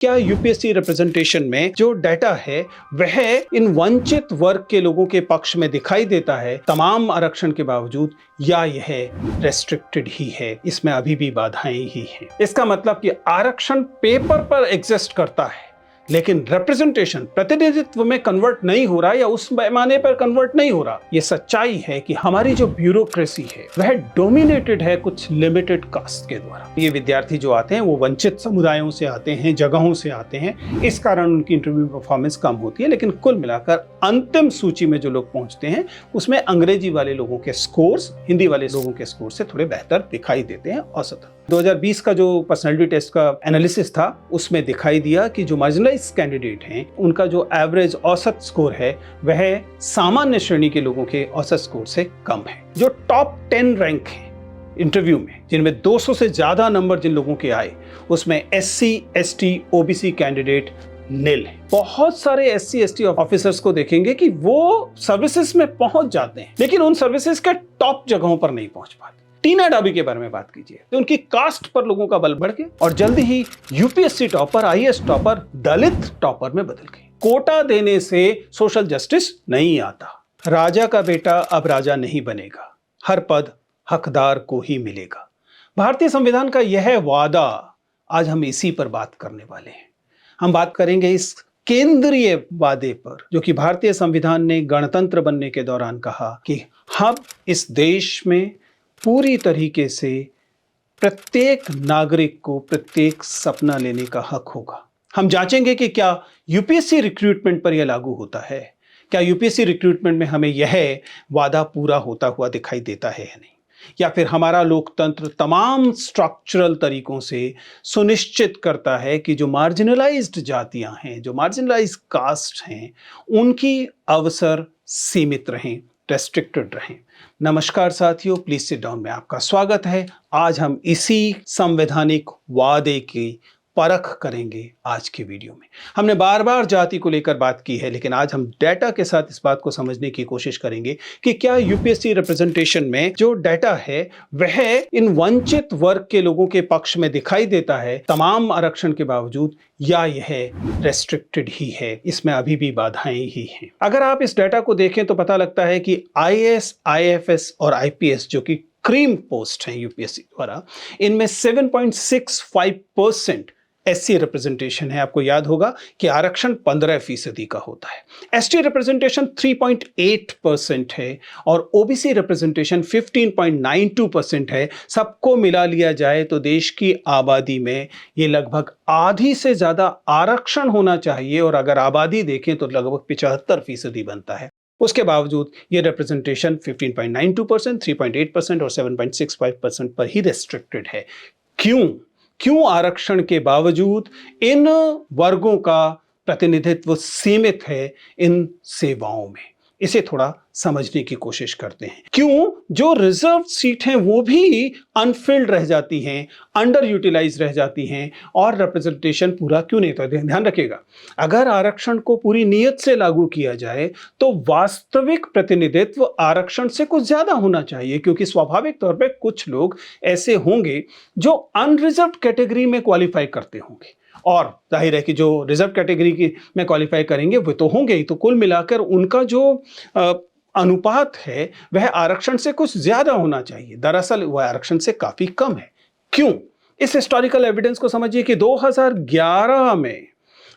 क्या UPSC representation में जो डाटा है वह इन वंचित वर्ग के लोगों के पक्ष में दिखाई देता है तमाम आरक्षण के बावजूद, या यह रेस्ट्रिक्टेड ही है, इसमें अभी भी बाधाएं ही हैं। इसका मतलब कि आरक्षण पेपर पर एग्जिस्ट करता है लेकिन रिप्रेजेंटेशन प्रतिनिधित्व में कन्वर्ट नहीं हो रहा या उस पैमाने पर कन्वर्ट नहीं हो रहा। ये सच्चाई है कि हमारी जो ब्यूरोक्रेसी है वह डोमिनेटेड है कुछ लिमिटेड कास्ट के द्वारा। ये विद्यार्थी जो आते हैं वो वंचित समुदायों से आते हैं, जगहों से आते हैं, इस कारण उनकी इंटरव्यू परफॉर्मेंस कम होती है। लेकिन कुल मिलाकर अंतिम सूची में जो लोग पहुंचते हैं उसमें अंग्रेजी वाले लोगों के स्कोर्स हिंदी वाले लोगों के स्कोर से थोड़े बेहतर दिखाई देते हैं औसतन। 2020 का जो पर्सनालिटी टेस्ट का एनालिसिस था उसमें दिखाई दिया कि जो मार्जिनलाइज्ड कैंडिडेट हैं उनका जो एवरेज औसत स्कोर है वह सामान्य श्रेणी के लोगों के औसत स्कोर से कम है। जो टॉप 10 रैंक है इंटरव्यू में, जिनमें 200 से ज्यादा नंबर जिन लोगों के आए, उसमें SC, ST, OBC कैंडिडेट नील है। बहुत सारे SC, ST ऑफिसर्स को देखेंगे कि वो सर्विसेज में पहुंच जाते हैं लेकिन उन सर्विसेज के टॉप जगहों पर नहीं पहुंच पाते। टीना डाबी के बारे में बात कीजिए तो उनकी कास्ट पर लोगों का बल बढ़ गया और जल्दी ही यूपीएससी टॉपर, IAS टॉपर दलित टॉपर में बदल गए। कोटा देने से सोशल जस्टिस नहीं आता। राजा का बेटा अब राजा नहीं बनेगा, हर पद हकदार को ही मिलेगा। भारतीय संविधान का यह वादा, आज हम इसी पर बात करने वाले हैं। हम बात करेंगे इस केंद्रीय वादे पर जो कि भारतीय संविधान ने गणतंत्र बनने के दौरान कहा कि हम इस देश में पूरी तरीके से प्रत्येक नागरिक को प्रत्येक सपना लेने का हक होगा। हम जांचेंगे कि क्या यूपीएससी रिक्रूटमेंट पर यह लागू होता है, क्या यूपीएससी रिक्रूटमेंट में हमें यह वादा पूरा होता हुआ दिखाई देता है या नहीं, या फिर हमारा लोकतंत्र तमाम स्ट्रक्चरल तरीकों से सुनिश्चित करता है कि जो मार्जिनलाइज्ड जातियां हैं, जो मार्जिनलाइज्ड कास्ट हैं, उनकी अवसर सीमित रहें, रेस्ट्रिक्टेड रहें। नमस्कार साथियों, प्लीज सिट डाउन में आपका स्वागत है। आज हम इसी संवैधानिक वादे की परख करेंगे आज की वीडियो में। हमने बार बार जाति को लेकर बात की है लेकिन आज हम डेटा के साथ इस बात को समझने की कोशिश करेंगे कि क्या यूपीएससी रिप्रेजेंटेशन में जो डाटा है वह इन वंचित वर्ग के लोगों के पक्ष में दिखाई देता है तमाम आरक्षण के बावजूद, या यह रेस्ट्रिक्टेड ही है, इसमें अभी भी बाधाएं ही हैं। अगर आप इस डाटा को देखें तो पता लगता है कि IAS, IFS और IPS जो कि क्रीम पोस्ट हैं यूपीएससी द्वारा, इनमें 7.65% SC रिप्रेजेंटेशन है। आपको याद होगा कि आरक्षण 15% का होता है। ST रिप्रेजेंटेशन 3.8% है और OBC रिप्रेजेंटेशन 15.92% है। सबको मिला लिया जाए तो देश की आबादी में ये लगभग आधी से ज्यादा आरक्षण होना चाहिए और अगर आबादी देखें तो लगभग 75% बनता है। उसके बावजूद ये रिप्रेजेंटेशन 15.92%, 3.8% और 7.65% पर ही रेस्ट्रिक्टेड है। क्यों आरक्षण के बावजूद इन वर्गों का प्रतिनिधित्व सीमित है इन सेवाओं में? इसे थोड़ा समझने की कोशिश करते हैं। क्यों जो रिजर्व सीट हैं वो भी अनफिल्ड रह जाती हैं, अंडर यूटिलाइज रह जाती हैं और रिप्रेजेंटेशन पूरा क्यों नहीं होता? ध्यान रखिएगा, अगर आरक्षण को पूरी नीयत से लागू किया जाए तो वास्तविक प्रतिनिधित्व आरक्षण से कुछ ज्यादा होना चाहिए, क्योंकि स्वाभाविक तौर पर कुछ लोग ऐसे होंगे जो अनरिजर्व कैटेगरी में क्वालिफाई करते होंगे और जाहिर है कि जो रिजर्व कैटेगरी की में क्वालिफाई करेंगे वो तो होंगे ही। तो कुल मिलाकर उनका जो अनुपात है वह आरक्षण से कुछ ज्यादा होना चाहिए, दरअसल वह आरक्षण से काफी कम है। क्यों? इस हिस्टोरिकल एविडेंस को समझिए कि 2011 में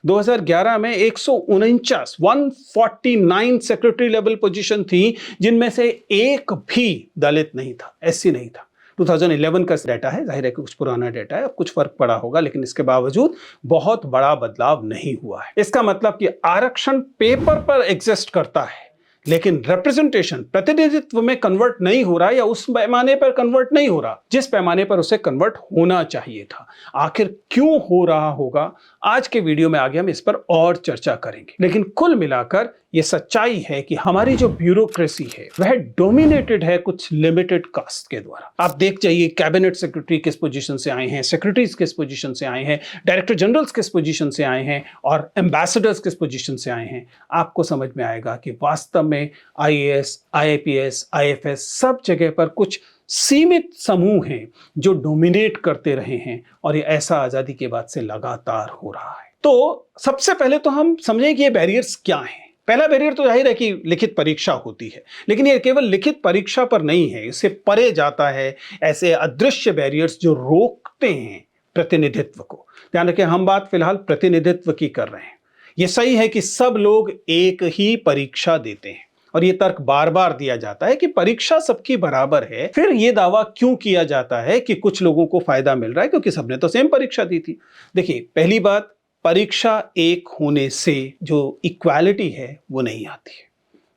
149 सेक्रेटरी लेवल पोजीशन थी जिनमें से एक भी दलित नहीं था, SC नहीं था। 2011 का डाटा है, जाहिर है कि कुछ पुराना डाटा है, अब कुछ फर्क पड़ा होगा लेकिन इसके बावजूद बहुत बड़ा बदलाव नहीं हुआ है। इसका मतलब कि आरक्षण पेपर पर एग्जिस्ट करता है लेकिन रिप्रेजेंटेशन प्रतिनिधित्व में कन्वर्ट नहीं हो रहा या उस पैमाने पर कन्वर्ट नहीं हो रहा जिस पैमाने पर उसे कन्वर्ट होना चाहिए था। आखिर क्यों हो रहा होगा, आज के वीडियो में आगे हम इस पर और चर्चा करेंगे। लेकिन कुल मिलाकर ये सच्चाई है कि हमारी जो ब्यूरोक्रेसी है वह डोमिनेटेड है कुछ लिमिटेड कास्ट के द्वारा। आप देख जाइए, कैबिनेट सेक्रेटरी किस पोजीशन से आए हैं, सेक्रेटरीज किस पोजीशन से आए हैं, डायरेक्टर जनरल्स किस पोजीशन से आए हैं और एम्बेसडर्स किस पोजीशन से आए हैं। आपको समझ में आएगा कि वास्तव में IAS, IPS, IFS सब जगह पर कुछ सीमित समूह हैं जो डोमिनेट करते रहे हैं और ये ऐसा आजादी के बाद से लगातार हो रहा है। तो सबसे पहले तो हम समझें कि ये बैरियर्स क्या हैं। पहला बैरियर तो जाहिर है कि लिखित परीक्षा होती है, लेकिन ये केवल लिखित परीक्षा पर नहीं है, इससे परे जाता है ऐसे अदृश्य बैरियर्स जो रोकते हैं प्रतिनिधित्व को। ध्यान रखें, हम बात फिलहाल प्रतिनिधित्व की कर रहे हैं। ये सही है कि सब लोग एक ही परीक्षा देते हैं और ये तर्क बार बार दिया जाता है कि परीक्षा सबकी बराबर है। फिर ये दावा क्यों किया जाता है कि कुछ लोगों को फायदा मिल रहा है क्योंकि सबने तो सेम परीक्षा दी थी। देखिए, पहली बात, परीक्षा एक होने से जो इक्वालिटी है वो नहीं आती है।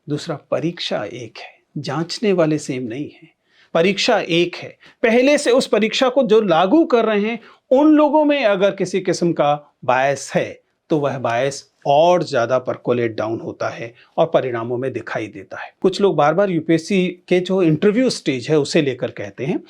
दूसरा, परीक्षा एक है, जांचने वाले सेम नहीं है। परीक्षा एक है, पहले से उस परीक्षा को जो लागू कर रहे हैं उन लोगों में अगर किसी किस्म का बायस है तो वह बायस और ज्यादा परकोलेट डाउन होता है और परिणामों में दिखाई देता है। कुछ लोग बार बार यूपीएससी के जो इंटरव्यू स्टेज है उसे लेकर कहते हैं,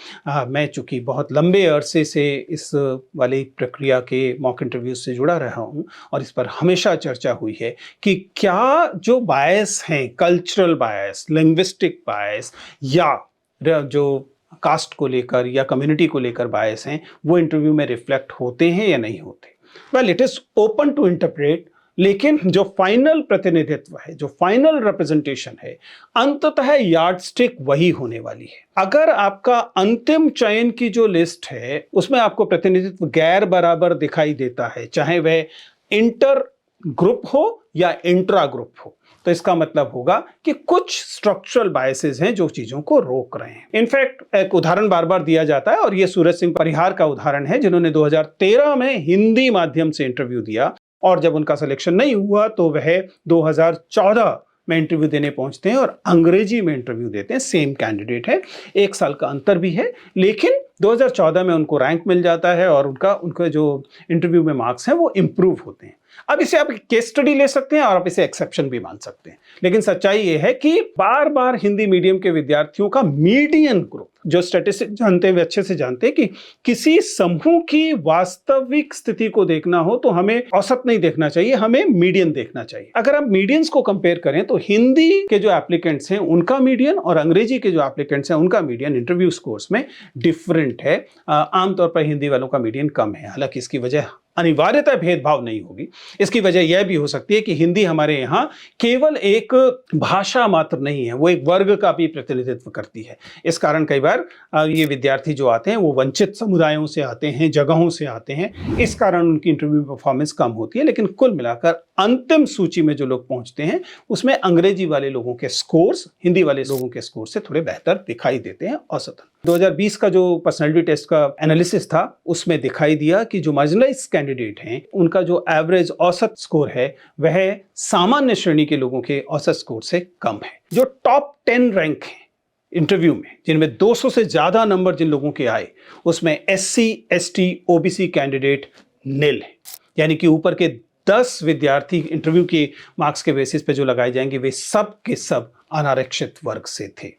मैं चूंकि बहुत लंबे अरसे से इस वाली प्रक्रिया के मॉक इंटरव्यू से जुड़ा रहा हूं और इस पर हमेशा चर्चा हुई है कि क्या जो बायस हैं, कल्चरल बायस, लिंग्विस्टिक बायस या जो कास्ट को लेकर या कम्युनिटी को लेकर बायस हैं, वो इंटरव्यू में रिफ्लेक्ट होते हैं या नहीं होते। Well, it is open to interpret, लेकिन जो फाइनल प्रतिनिधित्व है, जो फाइनल रिप्रेजेंटेशन है, अंततः यार्डस्टिक वही होने वाली है। अगर आपका अंतिम चयन की जो लिस्ट है उसमें आपको प्रतिनिधित्व गैर बराबर दिखाई देता है, चाहे वह इंटर ग्रुप हो या इंट्रा ग्रुप हो, तो इसका मतलब होगा कि कुछ स्ट्रक्चरल बायसेस हैं जो चीजों को रोक रहे हैं। इनफैक्ट एक उदाहरण बार बार दिया जाता है और यह सूरज सिंह परिहार का उदाहरण है, जिन्होंने 2013 में हिंदी माध्यम से इंटरव्यू दिया और जब उनका सिलेक्शन नहीं हुआ तो वह 2014 में इंटरव्यू देने पहुंचते हैं और अंग्रेजी में इंटरव्यू देते हैं। सेम कैंडिडेट है, 1 साल का अंतर भी है, लेकिन 2014 में उनको रैंक मिल जाता है और उनका जो इंटरव्यू में मार्क्स हैं वो इंप्रूव होते हैं। अब इसे आप केस स्टडी ले सकते हैं और आप इसे एक्सेप्शन भी मान सकते हैं, लेकिन सच्चाई यह है कि बार बार हिंदी मीडियम के विद्यार्थियों का मीडियन ग्रुप, जो स्टैटिस्टिक्स जानते हैं अच्छे से जानते हैं कि किसी समूह की वास्तविक स्थिति को देखना हो तो हमें औसत नहीं देखना चाहिए, हमें मीडियन देखना चाहिए। अगर आप मीडियंस को कंपेयर करें तो हिंदी के जो एप्लीकेंट्स हैं उनका मीडियन और अंग्रेजी के जो एप्लीकेंट्स हैं उनका मीडियन इंटरव्यू स्कोर्स में डिफरेंट है। आमतौर पर हिंदी वालों का मीडियन कम है। हालांकि इसकी वजह अनिवार्यतः भेदभाव नहीं होगी, इसकी वजह यह भी हो सकती है कि हिंदी हमारे यहाँ केवल एक भाषा मात्र नहीं है, वो एक वर्ग का भी प्रतिनिधित्व करती है। इस कारण कई बार ये विद्यार्थी जो आते हैं वो वंचित समुदायों से आते हैं, जगहों से आते हैं, इस कारण उनकी इंटरव्यू परफॉर्मेंस कम होती है। लेकिन कुल मिलाकर अंतिम सूची में जो लोग पहुंचते हैं उसमें अंग्रेजी वाले लोगों के स्कोर्स हिंदी वाले लोगों के स्कोर से थोड़े बेहतर दिखाई देते हैं औसतन। 2020 का जो पर्सनालिटी टेस्ट का एनालिसिस था उसमें दिखाई दिया कि जो मार्जिनलाइज्ड कैंडिडेट हैं उनका जो एवरेज औसत स्कोर है वह सामान्य श्रेणी के लोगों के औसत स्कोर से कम है। जो टॉप 10 रैंक है इंटरव्यू में, जिनमें 200 से ज्यादा नंबर जिन लोगों के आए, उसमें SC, ST, OBC कैंडिडेट निल है। यानी कि ऊपर के 10 विद्यार्थी इंटरव्यू के मार्क्स के बेसिस पे जो लगाए जाएंगे वे सब के सब अनारक्षित वर्ग से थे।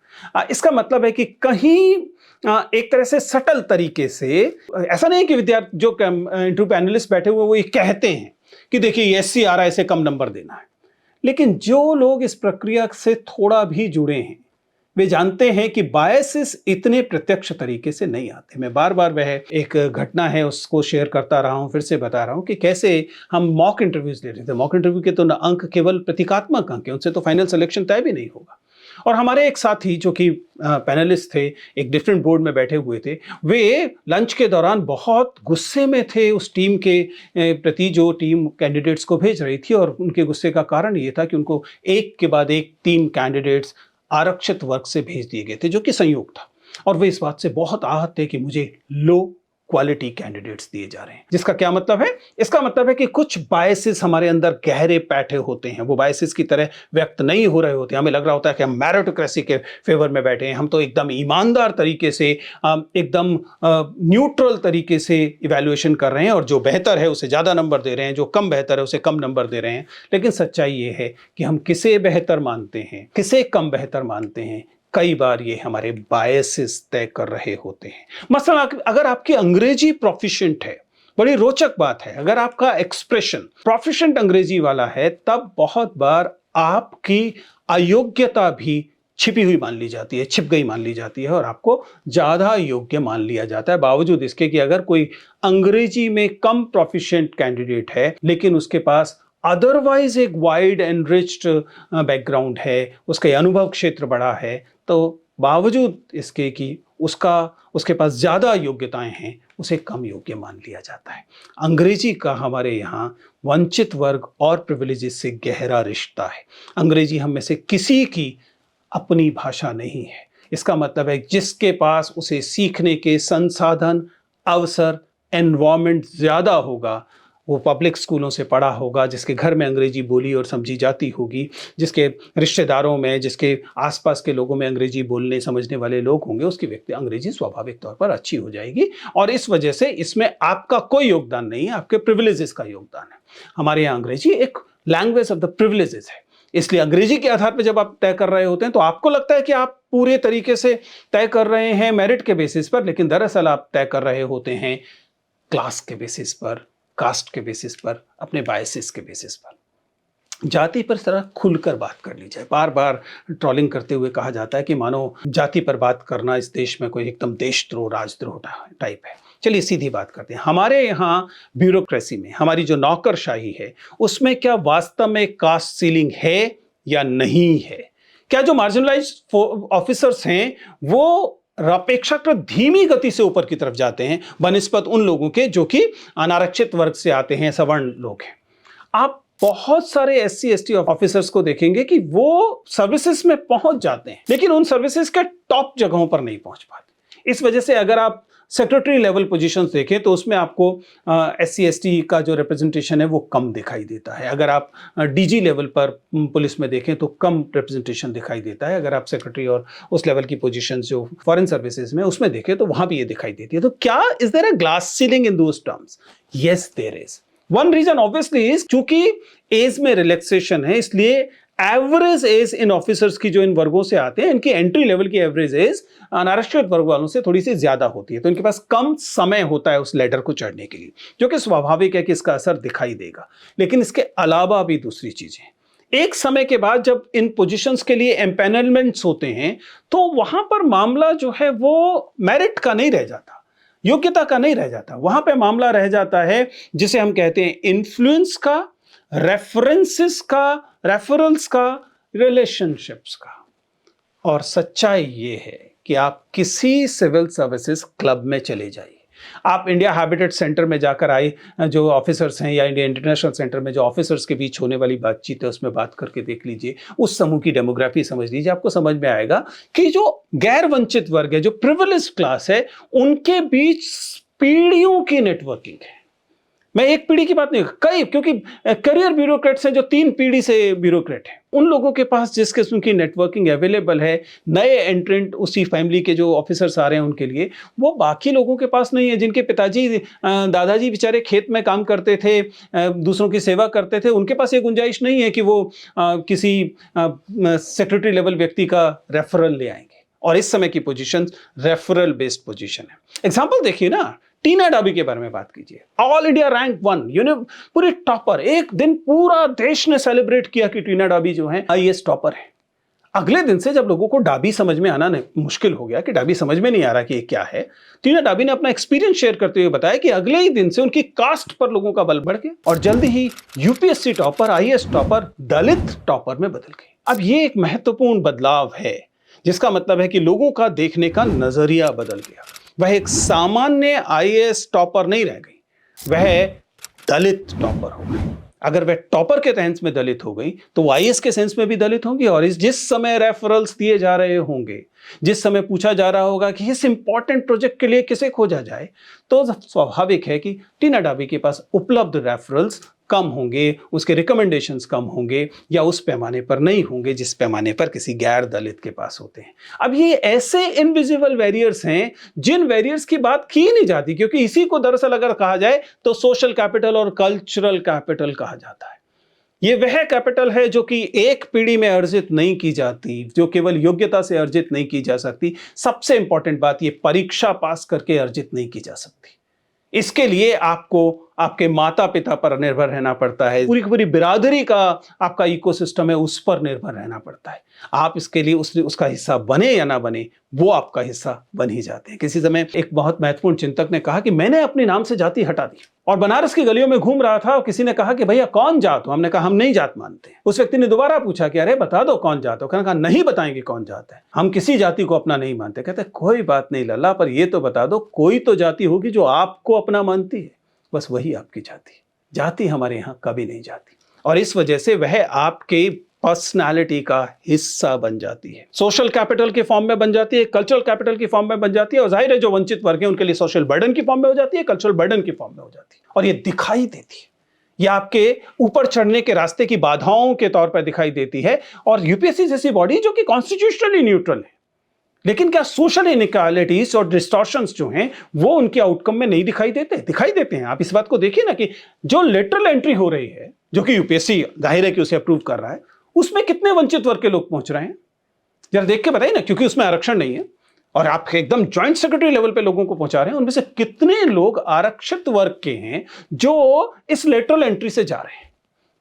इसका मतलब है कि कहीं एक तरह से सटल तरीके से, ऐसा नहीं कि विद्यार्थी जो इंटरव्यू पैनलिस्ट बैठे हुए वो ये कहते हैं कि देखिए ये SC आ रहा है, इसे कम नंबर देना है, लेकिन जो लोग इस प्रक्रिया से थोड़ा भी जुड़े हैं वे जानते हैं कि बायसेस इतने प्रत्यक्ष तरीके से नहीं आते। मैं बार बार वह एक घटना है उसको शेयर करता रहा हूं, फिर से बता रहा हूं कि कैसे हम मॉक इंटरव्यूज ले रहे थे। मॉक इंटरव्यू के तो अंक केवल प्रतीकात्मक अंक है, उनसे तो फाइनल सिलेक्शन तय भी नहीं होगा। और हमारे एक साथी जो कि पैनलिस्ट थे, एक डिफरेंट बोर्ड में बैठे हुए थे, वे लंच के दौरान बहुत गुस्से में थे उस टीम के प्रति जो टीम कैंडिडेट्स को भेज रही थी। और उनके गुस्से का कारण ये था कि उनको एक के बाद एक 3 कैंडिडेट्स आरक्षित वर्ग से भेज दिए गए थे, जो कि संयोग था। और वे इस बात से बहुत आहत थे कि मुझे लो क्वालिटी कैंडिडेट्स दिए जा रहे हैं। जिसका क्या मतलब है? इसका मतलब है कि कुछ बायसेस हमारे अंदर गहरे बैठे होते हैं, वो बायसेस की तरह व्यक्त नहीं हो रहे होते। हमें लग रहा होता है कि हम मेरिटोक्रेसी के फेवर में बैठे हैं, हम तो एकदम ईमानदार तरीके से, एकदम न्यूट्रल तरीके से इवैल्यूएशन कर रहे हैं और जो बेहतर है उसे ज़्यादा नंबर दे रहे हैं, जो कम बेहतर है उसे कम नंबर दे रहे हैं। लेकिन सच्चाई ये है कि हम किसे बेहतर मानते हैं, किसे कम बेहतर मानते हैं, कई बार ये हमारे बायसेस तय कर रहे होते हैं। मसलन अगर आपकी अंग्रेजी प्रोफिशिएंट है, बड़ी रोचक बात है, अगर आपका एक्सप्रेशन प्रोफिशिएंट अंग्रेजी वाला है, तब बहुत बार आपकी अयोग्यता भी छिपी हुई मान ली जाती है, छिप गई मान ली जाती है और आपको ज़्यादा योग्य मान लिया जाता है, बावजूद इसके कि अगर कोई अंग्रेजी में कम प्रोफिशिएंट कैंडिडेट है लेकिन उसके पास अदरवाइज एक वाइड एनरिच्ड बैकग्राउंड है, उसका अनुभव क्षेत्र बड़ा है, तो बावजूद इसके कि उसके पास ज़्यादा योग्यताएं हैं, उसे कम योग्य मान लिया जाता है। अंग्रेजी का हमारे यहाँ वंचित वर्ग और प्रिविलेजेस से गहरा रिश्ता है। अंग्रेजी हम में से किसी की अपनी भाषा नहीं है। इसका मतलब है जिसके पास उसे सीखने के संसाधन, अवसर, एनवायरनमेंट ज़्यादा होगा, वो पब्लिक स्कूलों से पढ़ा होगा, जिसके घर में अंग्रेजी बोली और समझी जाती होगी, जिसके रिश्तेदारों में, जिसके आसपास के लोगों में अंग्रेजी बोलने समझने वाले लोग होंगे, उसकी व्यक्ति अंग्रेजी स्वाभाविक तौर पर अच्छी हो जाएगी। और इस वजह से इसमें आपका कोई योगदान नहीं है, आपके प्रिविलेजेस का योगदान है। हमारे यहाँ अंग्रेजी एक लैंग्वेज ऑफ द प्रिविलेजेस है, इसलिए अंग्रेजी के आधार पर जब आप तय कर रहे होते हैं तो आपको लगता है कि आप पूरे तरीके से तय कर रहे हैं मेरिट के बेसिस पर, लेकिन दरअसल आप तय कर रहे होते हैं क्लास के बेसिस पर, कास्ट के बेसिस पर, अपने बायसेस के बेसिस पर। जाति पर जरा खुलकर बात कर ली जाए। बार बार ट्रोलिंग करते हुए कहा जाता है कि मानो जाति पर बात करना इस देश में कोई एकदम देशद्रोह, राजद्रोह टाइप है। चलिए सीधी बात करते हैं। हमारे यहाँ ब्यूरोक्रेसी में हमारी जो नौकरशाही है, उसमें क्या वास्तव में कास्ट सीलिंग है या नहीं है? क्या जो मार्जिनलाइज्ड ऑफिसर्स हैं वो अपेक्षाकृत धीमी गति से ऊपर की तरफ जाते हैं बनिस्बत उन लोगों के जो कि अनारक्षित वर्ग से आते हैं, सवर्ण लोग हैं? आप बहुत सारे SC ST ऑफिसर्स को देखेंगे कि वो सर्विसेज में पहुंच जाते हैं, लेकिन उन सर्विसेज के टॉप जगहों पर नहीं पहुंच पाते। इस वजह से अगर आप सेक्रेटरी लेवल पोजीशंस देखें तो उसमें आपको SC ST का जो रिप्रेजेंटेशन है वो कम दिखाई देता है। अगर आप DG लेवल पर पुलिस में देखें तो कम रिप्रेजेंटेशन दिखाई देता है। अगर आप सेक्रेटरी और उस लेवल की पोजीशंस जो फॉरेन सर्विसेज में उसमें देखें तो वहां भी ये दिखाई देती है। तो क्या is there a glass ceiling in those terms? Yes, there is. One reason obviously is क्योंकि एज में रिलैक्सेशन है, इसलिए एवरेज एज इन ऑफिसर्स की जो इन वर्गों से आते हैं, इनकी एंट्री लेवल की एवरेज एज अनारक्षित वर्ग वालों से थोड़ी सी ज्यादा होती है, तो इनके पास कम समय होता है उस लेडर को चढ़ने के लिए, जो कि स्वाभाविक है कि इसका असर दिखाई देगा। लेकिन इसके अलावा भी दूसरी चीजें, एक समय के बाद जब इन पोजीशंस के लिए एम्पैनलमेंट्स होते हैं तो वहां पर मामला जो है वो मेरिट का नहीं रह जाता, योग्यता का नहीं रह जाता। वहां पे मामला रह जाता है जिसे हम कहते हैं इन्फ्लुएंस का, रेफरेंसेस का, रेफरल्स का, रिलेशनशिप्स का। और सच्चाई ये है कि आप किसी सिविल सर्विसेज क्लब में चले जाइए, आप इंडिया हैबिटेट सेंटर में जाकर आए जो ऑफिसर्स हैं या इंडिया इंटरनेशनल सेंटर में जो ऑफिसर्स के बीच होने वाली बातचीत है उसमें बात करके देख लीजिए, उस समूह की डेमोग्राफी समझ लीजिए, आपको समझ में आएगा कि जो गैर वंचित वर्ग है, जो प्रिविलेज क्लास है, उनके बीच पीढ़ियों की नेटवर्किंग है। मैं एक पीढ़ी की बात नहीं, कई, क्योंकि करियर ब्यूरोक्रेट्स हैं जो 3 पीढ़ी से ब्यूरोक्रेट हैं, उन लोगों के पास जिस किस्म की नेटवर्किंग अवेलेबल है, नए एंट्रेंट उसी फैमिली के जो ऑफिसर्स आ रहे हैं उनके लिए, वो बाकी लोगों के पास नहीं है। जिनके पिताजी दादाजी बेचारे खेत में काम करते थे, दूसरों की सेवा करते थे, उनके पास ये गुंजाइश नहीं है कि वो किसी सेक्रेटरी लेवल व्यक्ति का रेफरल ले आएंगे। और इस समय की पोजीशन रेफरल बेस्ड पोजीशन है। एग्जाम्पल देखिए ना, टीना डाबी के बारे में बात कीजिए, ऑल इंडिया रैंक 1, पूरी टॉपर। एक दिन पूरा देश ने सेलिब्रेट किया कि टीना डाबी जो है IAS टॉपर है। अगले दिन से जब लोगों को डाबी समझ में आना मुश्किल हो गया कि डाबी समझ में नहीं आ रहा कि ये क्या है, टीना डाबी ने अपना एक्सपीरियंस शेयर करते हुए बताया कि अगले ही दिन से उनकी कास्ट पर लोगों का बल बढ़ गया और जल्दी ही UPSC टॉपर, IAS टॉपर दलित टॉपर में बदल गई। अब ये एक महत्वपूर्ण बदलाव है, जिसका मतलब है कि लोगों का देखने का नजरिया बदल गया। वह एक सामान्य IAS टॉपर नहीं रह गई, वह दलित टॉपर हो गई। अगर वह टॉपर के सेंस में दलित हो गई तो वो IAS के सेंस में भी दलित होंगी। और जिस समय रेफरल्स दिए जा रहे होंगे, जिस समय पूछा जा रहा होगा कि इस इंपॉर्टेंट प्रोजेक्ट के लिए किसे खोजा जाए, तो स्वाभाविक है कि टीना डाबी के पास उपलब्ध रेफरल्स कम होंगे, उसके रिकमेंडेशंस कम होंगे या उस पैमाने पर नहीं होंगे जिस पैमाने पर किसी गैर दलित के पास होते हैं। अब ये ऐसे इनविजिबल बैरियर्स हैं जिन बैरियर्स की बात की नहीं जाती, क्योंकि इसी को दरअसल अगर कहा जाए तो सोशल कैपिटल और कल्चरल कैपिटल कहा जाता है। ये वह कैपिटल है जो कि एक पीढ़ी में अर्जित नहीं की जाती, जो केवल योग्यता से अर्जित नहीं की जा सकती। सबसे इंपॉर्टेंट बात, ये परीक्षा पास करके अर्जित नहीं की जा सकती। इसके लिए आपको आपके माता पिता पर निर्भर रहना पड़ता है, पूरी की पूरी बिरादरी का आपका इकोसिस्टम है, उस पर निर्भर रहना पड़ता है। आप इसके लिए उसका हिस्सा बने या ना बने, वो आपका हिस्सा बन ही जाते हैं। किसी समय एक बहुत महत्वपूर्ण चिंतक ने कहा कि मैंने अपने नाम से जाति हटा दी और बनारस की गलियों में घूम रहा था और किसी ने कहा कि भैया कौन जात हो? हमने कहा हम नहीं जात मानते। उस व्यक्ति ने दोबारा पूछा कि अरे बता दो कौन जात हो? कहा नहीं बताएंगे कौन जात है, हम किसी जाति को अपना नहीं मानते। कहते कोई बात नहीं लल्ला, पर ये तो बता दो कोई तो जाति होगी जो आपको अपना मानती है, बस वही आपकी जाति। जाति हमारे यहाँ कभी नहीं जाती और इस वजह से वह आपके पर्सनालिटी का हिस्सा बन जाती है, सोशल कैपिटल के फॉर्म में बन जाती है, कल्चरल कैपिटल की फॉर्म में बन जाती है और जाहिर है जो वंचित वर्ग है उनके लिए सोशल बर्डन की फॉर्म में हो जाती है, कल्चरल बर्डन की फॉर्म में हो जाती है और ये दिखाई देती है। ये आपके ऊपर चढ़ने के रास्ते की बाधाओं के तौर पर दिखाई देती है और यूपीएससी जैसी बॉडी जो कि कॉन्स्टिट्यूशनली न्यूट्रल है, लेकिन क्या सोशल इनइक्वालिटीज और डिस्टॉर्शंस जो हैं वो उनके आउटकम में नहीं दिखाई देते? दिखाई देते हैं। आप इस बात को देखिए ना कि जो लेटरल एंट्री हो रही है, जो कि यूपीएससी जाहिर है कि उसे अप्रूव कर रहा है, उसमें कितने वंचित वर्ग के लोग पहुंच रहे हैं जरा देख के बताइए ना, क्योंकि उसमें आरक्षण नहीं है और आप एकदम ज्वाइंट सेक्रेटरी लेवल पे लोगों को पहुंचा रहे हैं। उनमें से कितने लोग आरक्षित वर्ग के हैं जो इस लेटरल एंट्री से जा रहे हैं?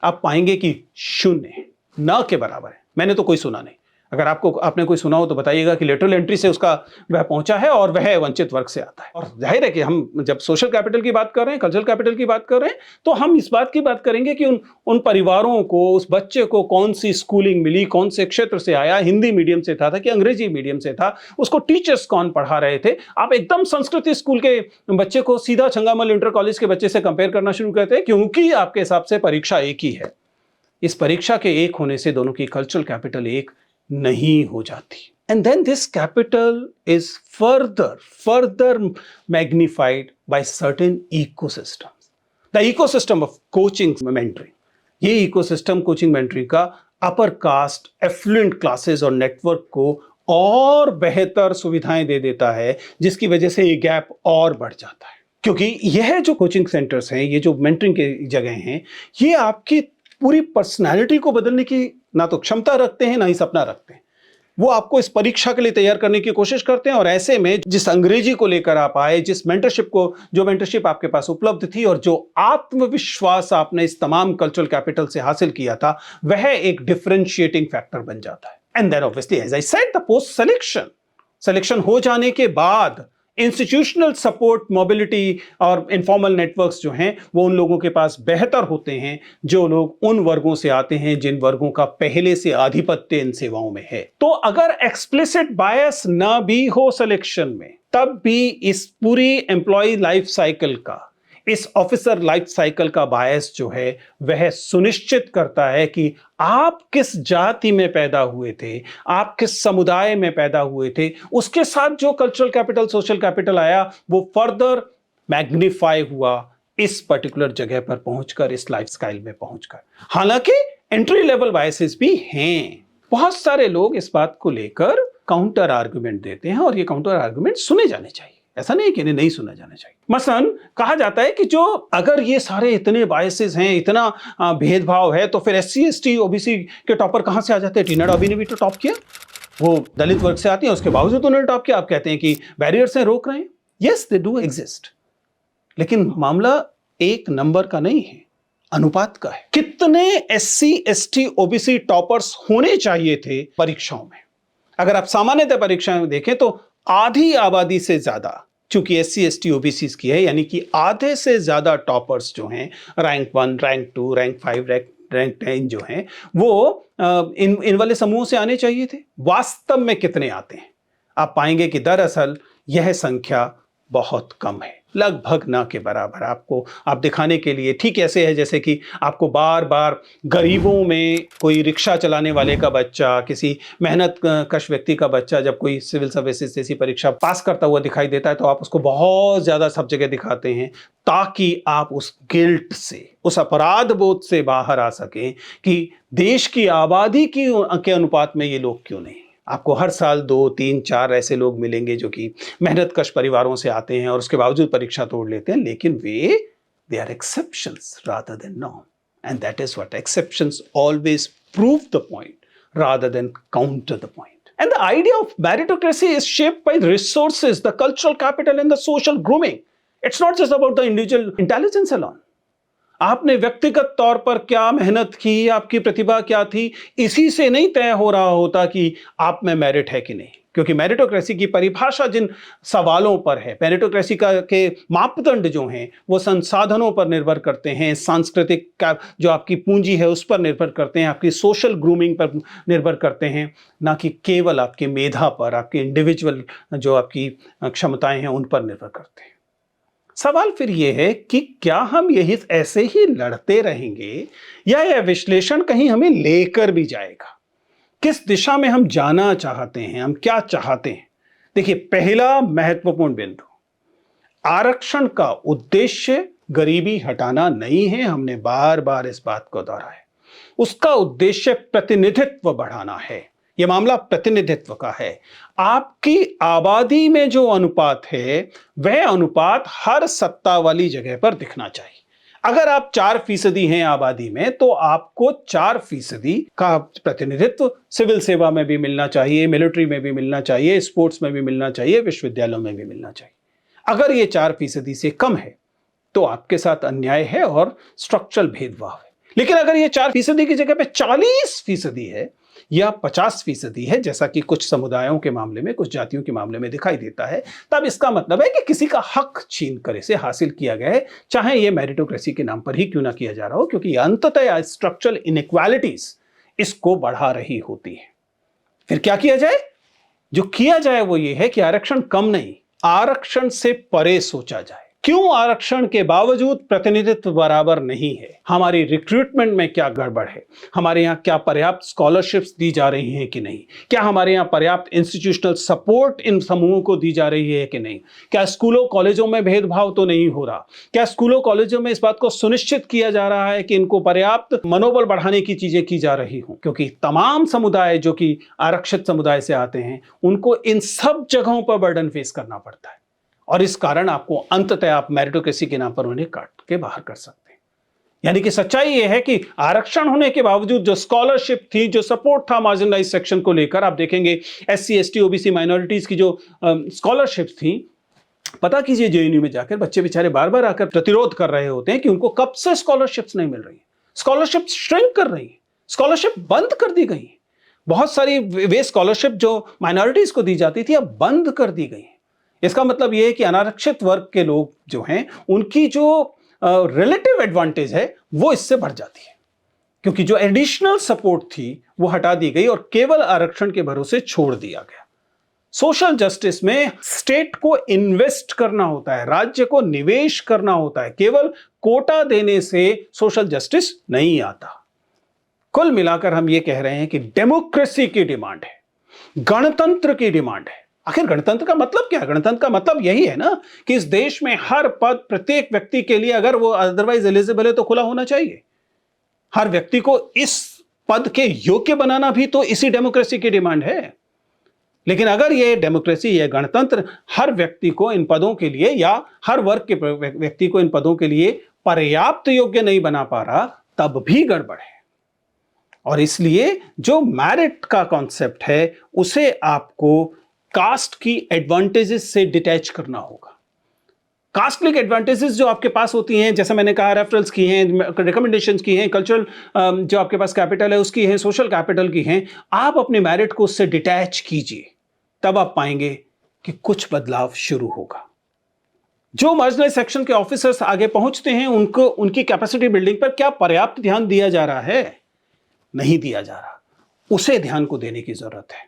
आप पाएंगे कि शून्य, न के बराबर है। मैंने तो कोई सुना नहीं। अगर आपने कोई सुना हो तो बताइएगा कि लेटरल एंट्री से उसका वह पहुंचा है और वह वंचित वर्ग से आता है। और जाहिर है कि हम जब सोशल कैपिटल की बात कर रहे हैं, कल्चरल कैपिटल की बात कर रहे हैं, तो हम इस बात की बात करेंगे कि उन परिवारों को, उस बच्चे को कौन सी स्कूलिंग मिली, कौन से क्षेत्र से आया, हिंदी मीडियम से था कि अंग्रेजी मीडियम से था, उसको टीचर्स कौन पढ़ा रहे थे। आप एकदम संस्कृत स्कूल के बच्चे को सीधा छंगामल इंटर कॉलेज के बच्चे से कंपेयर करना शुरू करते हैं, क्योंकि आपके हिसाब से परीक्षा एक ही है। इस परीक्षा के एक होने से दोनों की कल्चरल कैपिटल एक नहीं हो जाती। And then this capital is further magnified by certain ecosystems. The ecosystem of coaching mentoring. ये ecosystem coaching mentoring का अपर कास्ट एफ्लुएंट क्लासेस और नेटवर्क को और बेहतर सुविधाएं दे देता है, जिसकी वजह से ये गैप और बढ़ जाता है। क्योंकि यह जो कोचिंग सेंटर्स हैं, ये जो मेंटरिंग की जगह हैं, ये आपकी पूरी पर्सनालिटी को बदलने की ना तो क्षमता रखते हैं, ना ही सपना रखते हैं। वो आपको इस परीक्षा के लिए तैयार करने की कोशिश करते हैं और ऐसे में जिस अंग्रेजी को लेकर आप आए, जो मेंटरशिप आपके पास उपलब्ध थी और जो आत्मविश्वास आपने इस तमाम कल्चरल कैपिटल से हासिल किया था, वह एक डिफरेंशिएटिंग फैक्टर बन जाता है। And then obviously as I said, the post selection हो जाने के बाद इंस्टीट्यूशनल सपोर्ट, मोबिलिटी और इनफॉर्मल नेटवर्क्स जो हैं वो उन लोगों के पास बेहतर होते हैं जो लोग उन वर्गों से आते हैं जिन वर्गों का पहले से आधिपत्य इन सेवाओं में है। तो अगर एक्सप्लिसिट बायस ना भी हो सिलेक्शन में, तब भी इस पूरी एम्प्लॉय लाइफ साइकिल का, इस ऑफिसर लाइफ साइकिल का बायस जो है वह सुनिश्चित करता है कि आप किस जाति में पैदा हुए थे, आप किस समुदाय में पैदा हुए थे, उसके साथ जो कल्चरल कैपिटल, सोशल कैपिटल आया, वो फर्दर मैग्नीफाई हुआ इस पर्टिकुलर जगह पर पहुंचकर, इस लाइफ स्टाइल में पहुंचकर। हालांकि एंट्री लेवल बायसेस भी हैं। बहुत सारे लोग इस बात को लेकर काउंटर आर्गुमेंट देते हैं और ये काउंटर आर्गुमेंट सुने जाने चाहिए, ऐसा नहीं कि इन्हें नहीं सुना जाना चाहिए। मसलन कहा जाता है कि जो अगर ये सारे इतने बायसेस हैं, इतना भेदभाव है, तो फिर SC ST OBC के टॉपर कहां से आ जाते हैं? टीना डॉबी ने भी तो टॉप किया, वो दलित वर्ग से आती है, उसके बावजूद उन्होंने टॉप किया। आप कहते हैं कि बैरियर्स हैं, रोक रहे हैं। यस, दे डू एग्जिस्ट, लेकिन मामला एक नंबर का नहीं है, अनुपात का है। कितने SC ST OBC टॉपर्स होने चाहिए थे परीक्षाओं में? अगर आप सामान्यतः परीक्षाएं में देखें तो आधी आबादी से ज्यादा, चूंकि SC ST OBC की है, यानी कि आधे से ज्यादा टॉपर्स जो हैं, रैंक 1, रैंक 2, रैंक 5, रैंक 10 जो हैं, वो इन वाले समूहों से आने चाहिए थे। वास्तव में कितने आते हैं? आप पाएंगे कि दरअसल यह संख्या बहुत कम है, लगभग ना के बराबर। आप दिखाने के लिए ठीक ऐसे है जैसे कि आपको बार बार गरीबों में कोई रिक्शा चलाने वाले का बच्चा, किसी मेहनत कश व्यक्ति का बच्चा जब कोई सिविल सर्विसेज जैसी परीक्षा पास करता हुआ दिखाई देता है, तो आप उसको बहुत ज्यादा सब जगह दिखाते हैं, ताकि आप उस गिल्ट से, उस अपराध बोध से बाहर आ सकें कि देश की आबादी के अनुपात में ये लोग क्यों नहीं। आपको हर साल 2, 3, 4 ऐसे लोग मिलेंगे जो कि मेहनत कश परिवारों से आते हैं और उसके बावजूद परीक्षा तोड़ लेते हैं, लेकिन they are exceptions rather than norm, and that is what exceptions always prove the point rather than counter the point. And the idea of meritocracy is shaped by the resources, the cultural capital and the social grooming. It's not just about the individual intelligence alone. आपने व्यक्तिगत तौर पर क्या मेहनत की, आपकी प्रतिभा क्या थी, इसी से नहीं तय हो रहा होता कि आप में मेरिट है कि नहीं। क्योंकि मेरिटोक्रेसी की परिभाषा जिन सवालों पर है, मेरिटोक्रेसी का के मापदंड जो हैं वो संसाधनों पर निर्भर करते हैं, सांस्कृतिक का जो आपकी पूंजी है उस पर निर्भर करते हैं, आपकी सोशल ग्रूमिंग पर निर्भर करते हैं, ना कि केवल आपके मेधा पर, आपके इंडिविजुअल जो आपकी क्षमताएं हैं उन पर निर्भर करते हैं। सवाल फिर यह है कि क्या हम यही ऐसे ही लड़ते रहेंगे या यह विश्लेषण कहीं हमें लेकर भी जाएगा? किस दिशा में हम जाना चाहते हैं, हम क्या चाहते हैं? देखिए, पहला महत्वपूर्ण बिंदु, आरक्षण का उद्देश्य गरीबी हटाना नहीं है। हमने बार बार इस बात को दोहराया। उसका उद्देश्य प्रतिनिधित्व बढ़ाना है। यह मामला प्रतिनिधित्व का है। आपकी आबादी में जो अनुपात है वह अनुपात हर सत्ता वाली जगह पर दिखना चाहिए। अगर आप 4% हैं आबादी में तो आपको 4% का प्रतिनिधित्व सिविल सेवा में भी मिलना चाहिए, मिलिट्री में भी मिलना चाहिए, स्पोर्ट्स में भी मिलना चाहिए, विश्वविद्यालयों में भी मिलना चाहिए। अगर ये 4% से कम है तो आपके साथ अन्याय है और स्ट्रक्चरल भेदभाव है। लेकिन अगर ये 4% की जगह पे 40% है या 50% है, जैसा कि कुछ समुदायों के मामले में, कुछ जातियों के मामले में दिखाई देता है, तब इसका मतलब है कि किसी का हक छीन कर इसे हासिल किया गया है, चाहे यह मेरिटोक्रेसी के नाम पर ही क्यों ना किया जा रहा हो, क्योंकि अंततः स्ट्रक्चरल इनइक्वालिटीज इसको बढ़ा रही होती है। फिर क्या किया जाए? जो किया जाए वो ये है कि आरक्षण कम नहीं, आरक्षण से परे सोचा जाए। क्यों आरक्षण के बावजूद प्रतिनिधित्व बराबर नहीं है? हमारी रिक्रूटमेंट में क्या गड़बड़ है? हमारे यहाँ क्या पर्याप्त स्कॉलरशिप्स दी जा रही हैं कि नहीं? क्या हमारे यहाँ पर्याप्त इंस्टीट्यूशनल सपोर्ट इन समूहों को दी जा रही है कि नहीं? क्या स्कूलों कॉलेजों में भेदभाव तो नहीं हो रहा? क्या स्कूलों कॉलेजों में इस बात को सुनिश्चित किया जा रहा है कि इनको पर्याप्त मनोबल बढ़ाने की चीजें की जा रही हों? क्योंकि तमाम समुदाय जो कि आरक्षित समुदाय से आते हैं उनको इन सब जगहों पर बर्डन फेस करना पड़ता है, और इस कारण आपको अंततः आप मेरिटोक्रेसी के नाम पर उन्हें काट के बाहर कर सकते हैं। यानी कि सच्चाई यह है कि आरक्षण होने के बावजूद जो स्कॉलरशिप थी, जो सपोर्ट था मार्जिनलाइज सेक्शन को लेकर, आप देखेंगे एससी, एसटी, ओबीसी, माइनॉरिटीज की जो स्कॉलरशिप्स थी, पता कीजिए जेएनयू में जाकर बच्चे बेचारे बार बार आकर प्रतिरोध कर रहे होते हैं कि उनको कब से स्कॉलरशिप्स नहीं मिल रही, स्कॉलरशिप श्रिंक कर रही है, स्कॉलरशिप बंद कर दी गई। बहुत सारी वे स्कॉलरशिप जो माइनॉरिटीज को दी जाती थी अब बंद कर दी गई। इसका मतलब यह है कि अनारक्षित वर्ग के लोग जो हैं उनकी जो रिलेटिव एडवांटेज है वो इससे बढ़ जाती है, क्योंकि जो एडिशनल सपोर्ट थी वो हटा दी गई और केवल आरक्षण के भरोसे छोड़ दिया गया। सोशल जस्टिस में स्टेट को इन्वेस्ट करना होता है, राज्य को निवेश करना होता है। केवल कोटा देने से सोशल जस्टिस नहीं आता। कुल मिलाकर हम ये कह रहे हैं कि डेमोक्रेसी की डिमांड है, गणतंत्र की डिमांड है। आखिर गणतंत्र का मतलब क्या है? गणतंत्र का मतलब यही है ना कि इस देश में हर पद प्रत्येक व्यक्ति के लिए, अगर वो अदरवाइज एलिजिबल है, तो खुला होना चाहिए। हर व्यक्ति को इस पद के योग्य बनाना भी तो इसी डेमोक्रेसी की डिमांड है। लेकिन अगर ये डेमोक्रेसी, ये गणतंत्र हर व्यक्ति को इन पदों के लिए या हर वर्ग के व्यक्ति को इन पदों के लिए पर्याप्त योग्य नहीं बना पा रहा, तब भी गड़बड़ है। और इसलिए जो मेरिट का कॉन्सेप्ट है उसे आपको कास्ट की एडवांटेजेस से डिटैच करना होगा। कास्ट की एडवांटेजेस जो आपके पास होती हैं, जैसे मैंने कहा, रेफरल्स की हैं, रिकमेंडेशंस की हैं, कल्चरल जो आपके पास कैपिटल है उसकी हैं, सोशल कैपिटल की हैं, आप अपने मेरिट को उससे डिटैच कीजिए, तब आप पाएंगे कि कुछ बदलाव शुरू होगा। जो मार्जिनलाइज सेक्शन के ऑफिसर्स आगे पहुंचते हैं उनको उनकी कैपेसिटी बिल्डिंग पर क्या पर्याप्त ध्यान दिया जा रहा है? नहीं दिया जा रहा। उसे ध्यान को देने की जरूरत है,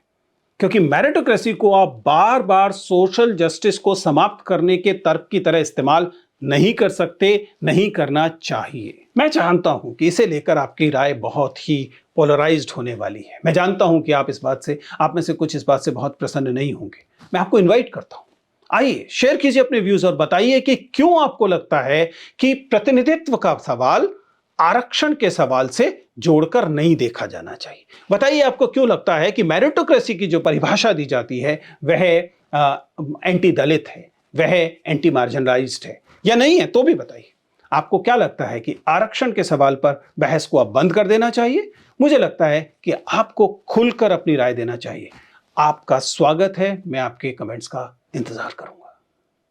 क्योंकि मेरिटोक्रेसी को आप बार बार सोशल जस्टिस को समाप्त करने के तर्क की तरह इस्तेमाल नहीं कर सकते, नहीं करना चाहिए। मैं जानता हूं कि इसे लेकर आपकी राय बहुत ही पोलराइज्ड होने वाली है। मैं जानता हूं कि आप में से कुछ इस बात से बहुत प्रसन्न नहीं होंगे। मैं आपको इन्वाइट करता हूं, आइए शेयर कीजिए अपने व्यूज और बताइए कि क्यों आपको लगता है कि प्रतिनिधित्व का सवाल आरक्षण के सवाल से जोड़कर नहीं देखा जाना चाहिए। बताइए आपको क्यों लगता है कि मेरिटोक्रेसी की जो परिभाषा दी जाती है वह एंटी दलित है, वह एंटी मार्जिनलाइज्ड है, या नहीं है तो भी बताइए। आपको क्या लगता है कि आरक्षण के सवाल पर बहस को अब बंद कर देना चाहिए? मुझे लगता है कि आपको खुलकर अपनी राय देना चाहिए। आपका स्वागत है, मैं आपके कमेंट्स का इंतजार करूंगा।